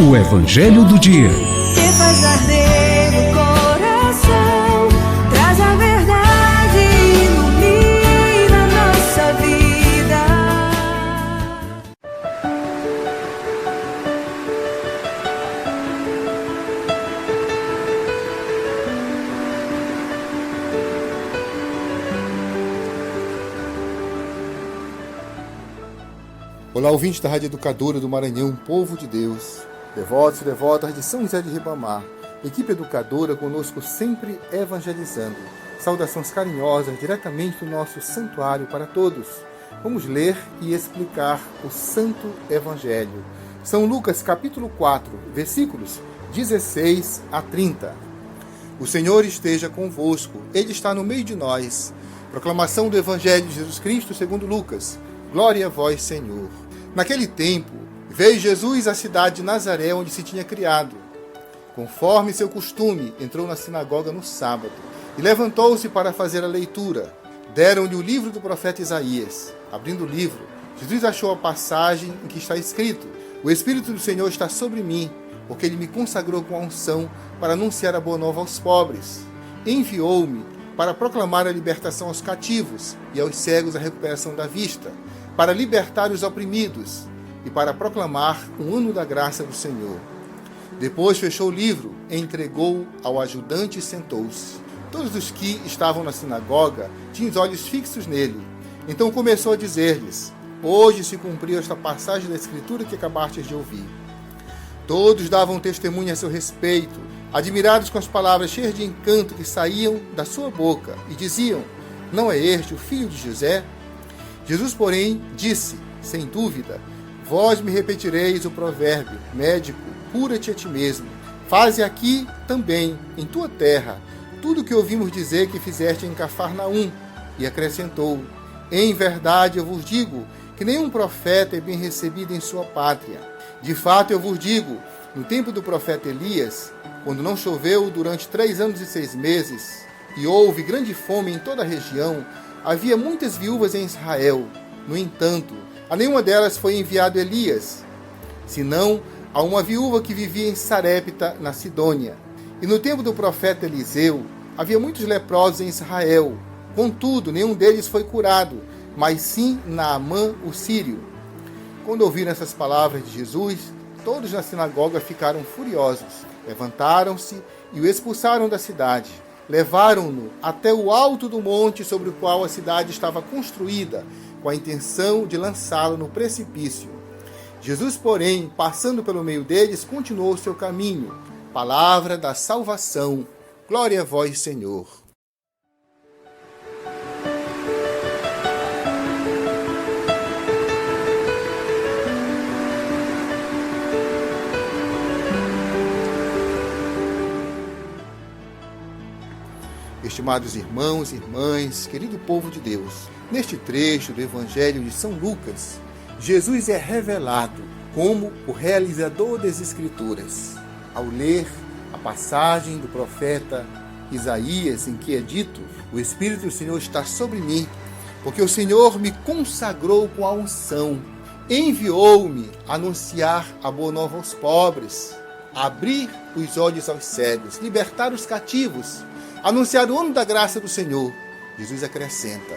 O Evangelho do Dia. Que faz arder o coração, traz a verdade e ilumina nossa vida. Olá, ouvintes da Rádio Educadora do Maranhão, povo de Deus, devotos e devotas de São José de Ribamar, equipe educadora conosco sempre evangelizando. Saudações carinhosas diretamente do nosso santuário para todos. Vamos ler e explicar o Santo Evangelho. São Lucas capítulo 4, versículos 16 a 30. O Senhor esteja convosco, Ele está no meio de nós. Proclamação do Evangelho de Jesus Cristo segundo Lucas. Glória a vós, Senhor. Naquele tempo, veio Jesus à cidade de Nazaré, onde se tinha criado. Conforme seu costume, entrou na sinagoga no sábado e levantou-se para fazer a leitura. Deram-lhe o livro do profeta Isaías. Abrindo o livro, Jesus achou a passagem em que está escrito: O Espírito do Senhor está sobre mim, porque Ele me consagrou com a unção para anunciar a boa nova aos pobres. Enviou-me para proclamar a libertação aos cativos e aos cegos a recuperação da vista, para libertar os oprimidos e para proclamar um ano da graça do Senhor. Depois fechou o livro, entregou-o ao ajudante e sentou-se. Todos os que estavam na sinagoga tinham os olhos fixos nele. Então começou a dizer-lhes: Hoje se cumpriu esta passagem da Escritura que acabastes de ouvir. Todos davam testemunho a seu respeito, admirados com as palavras cheias de encanto que saíam da sua boca, e diziam: Não é este o filho de José? Jesus, porém, disse: Sem dúvida, vós me repetireis o provérbio: Médico, cura-te a ti mesmo. Faze aqui também, em tua terra, tudo o que ouvimos dizer que fizeste em Cafarnaum. E acrescentou: Em verdade eu vos digo que nenhum profeta é bem recebido em sua pátria. De fato eu vos digo, no tempo do profeta Elias, quando não choveu durante 3 anos e 6 meses, e houve grande fome em toda a região, havia muitas viúvas em Israel. No entanto, a nenhuma delas foi enviado Elias, senão a uma viúva que vivia em Sarepta, na Sidônia. E no tempo do profeta Eliseu, havia muitos leprosos em Israel. Contudo, nenhum deles foi curado, mas sim Naamã, o sírio. Quando ouviram essas palavras de Jesus, todos na sinagoga ficaram furiosos. Levantaram-se e o expulsaram da cidade. Levaram-no até o alto do monte sobre o qual a cidade estava construída, com a intenção de lançá-lo no precipício. Jesus, porém, passando pelo meio deles, continuou o seu caminho. Palavra da salvação. Glória a vós, Senhor. Estimados irmãos e irmãs, querido povo de Deus, neste trecho do Evangelho de São Lucas, Jesus é revelado como o realizador das Escrituras. Ao ler a passagem do profeta Isaías, em que é dito: O Espírito do Senhor está sobre mim, porque o Senhor me consagrou com a unção, enviou-me a anunciar a boa nova aos pobres, abrir os olhos aos cegos, libertar os cativos, anunciar o ano da graça do Senhor. Jesus acrescenta: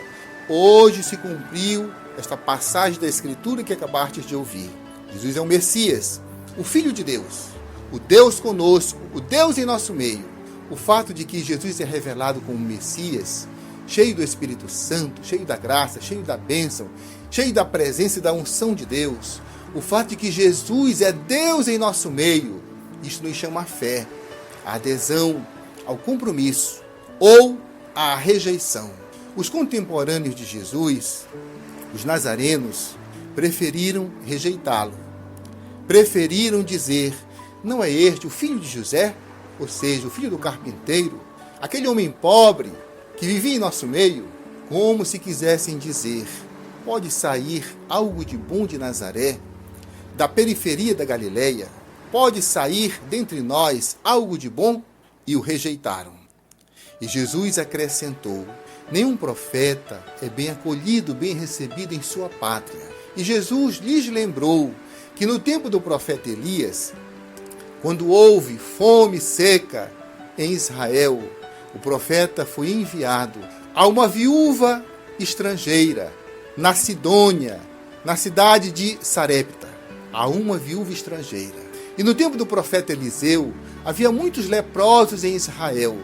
Hoje se cumpriu esta passagem da Escritura que acabastes de ouvir. Jesus é o Messias, o Filho de Deus, o Deus conosco, o Deus em nosso meio. O fato de que Jesus é revelado como Messias, cheio do Espírito Santo, cheio da graça, cheio da bênção, cheio da presença e da unção de Deus. O fato de que Jesus é Deus em nosso meio, isso nos chama a fé, a adesão, ao compromisso ou à rejeição. Os contemporâneos de Jesus, os nazarenos, preferiram rejeitá-lo. Preferiram dizer: Não é este o filho de José? Ou seja, o filho do carpinteiro, aquele homem pobre que vivia em nosso meio? Como se quisessem dizer: Pode sair algo de bom de Nazaré, da periferia da Galileia? Pode sair dentre nós algo de bom? E o rejeitaram. E Jesus acrescentou: Nenhum profeta é bem acolhido, bem recebido em sua pátria. E Jesus lhes lembrou que no tempo do profeta Elias, Quando houve fome seca em Israel, o profeta foi enviado a uma viúva estrangeira, na Sidônia, na cidade de Sarepta, a uma viúva estrangeira. E no tempo do profeta Eliseu, havia muitos leprosos em Israel.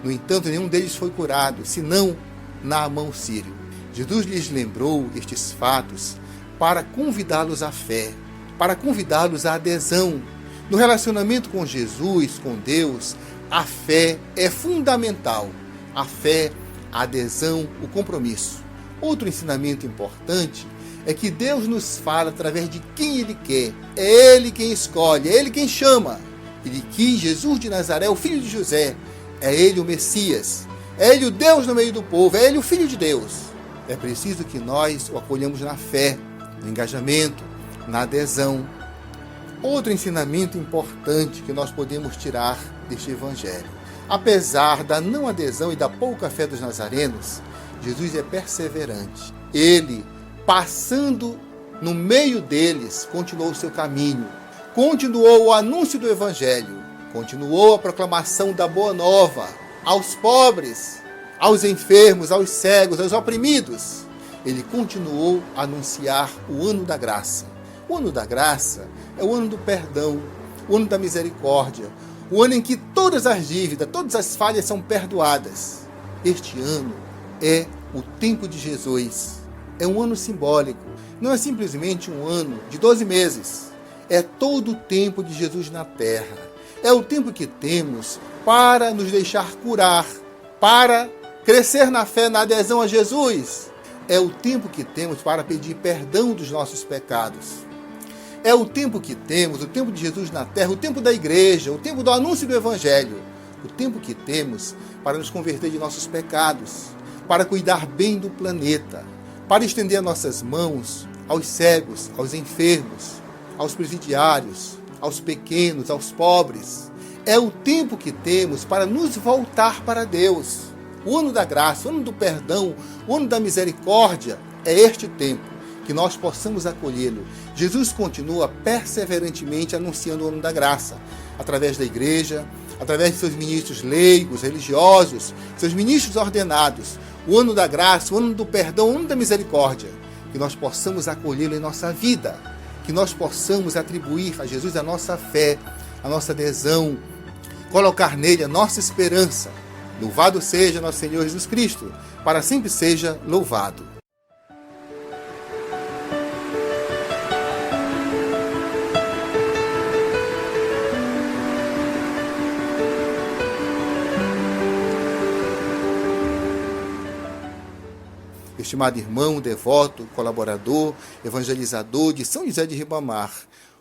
No entanto, nenhum deles foi curado, senão Naamã o sírio. Jesus lhes lembrou estes fatos para convidá-los à fé, para convidá-los à adesão. No relacionamento com Jesus, com Deus, a fé é fundamental. A fé, a adesão, o compromisso. Outro ensinamento importante é que Deus nos fala através de quem Ele quer. É Ele quem escolhe, é Ele quem chama. Ele quis Jesus de Nazaré, o filho de José. É Ele o Messias. É Ele o Deus no meio do povo. É Ele o Filho de Deus. É preciso que nós o acolhamos na fé, no engajamento, na adesão. Outro ensinamento importante que nós podemos tirar deste Evangelho. Apesar da não adesão e da pouca fé dos nazarenos, Jesus é perseverante. Ele, passando no meio deles, continuou o seu caminho, continuou o anúncio do Evangelho, continuou a proclamação da Boa Nova aos pobres, aos enfermos, aos cegos, aos oprimidos. Ele continuou a anunciar o ano da graça. O ano da graça é o ano do perdão, o ano da misericórdia, o ano em que todas as dívidas, todas as falhas são perdoadas. Este ano é o tempo de Jesus. É um ano simbólico. Não é simplesmente um ano de 12 meses. É todo o tempo de Jesus na terra. É o tempo que temos para nos deixar curar, para crescer na fé, na adesão a Jesus. É o tempo que temos para pedir perdão dos nossos pecados. É o tempo que temos, o tempo de Jesus na terra, o tempo da igreja, o tempo do anúncio do Evangelho. O tempo que temos para nos converter de nossos pecados, para cuidar bem do planeta, para estender nossas mãos aos cegos, aos enfermos, aos presidiários, aos pequenos, aos pobres. É o tempo que temos para nos voltar para Deus. O ano da graça, o ano do perdão, o ano da misericórdia é este tempo. Que nós possamos acolhê-lo. Jesus continua perseverantemente anunciando o ano da graça, através da igreja, através de seus ministros leigos, religiosos, seus ministros ordenados. O ano da graça, o ano do perdão, o ano da misericórdia. Que nós possamos acolhê-lo em nossa vida. Que nós possamos atribuir a Jesus a nossa fé, a nossa adesão, colocar nele a nossa esperança. Louvado seja nosso Senhor Jesus Cristo, para sempre seja louvado. Estimado irmão, devoto, colaborador, evangelizador de São José de Ribamar,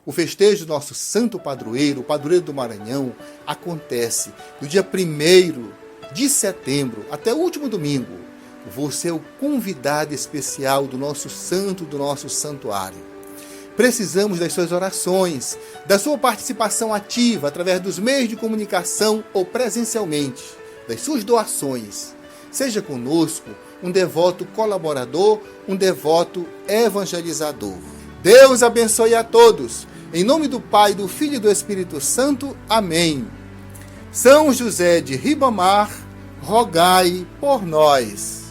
o festejo do nosso santo padroeiro, o padroeiro do Maranhão, acontece no dia 1º de setembro até o último domingo. Você é o convidado especial do nosso santo, do nosso santuário. Precisamos das suas orações, da sua participação ativa através dos meios de comunicação ou presencialmente, das suas doações. Seja conosco um devoto colaborador, um devoto evangelizador. Deus abençoe a todos. Em nome do Pai, do Filho e do Espírito Santo. Amém. São José de Ribamar, rogai por nós.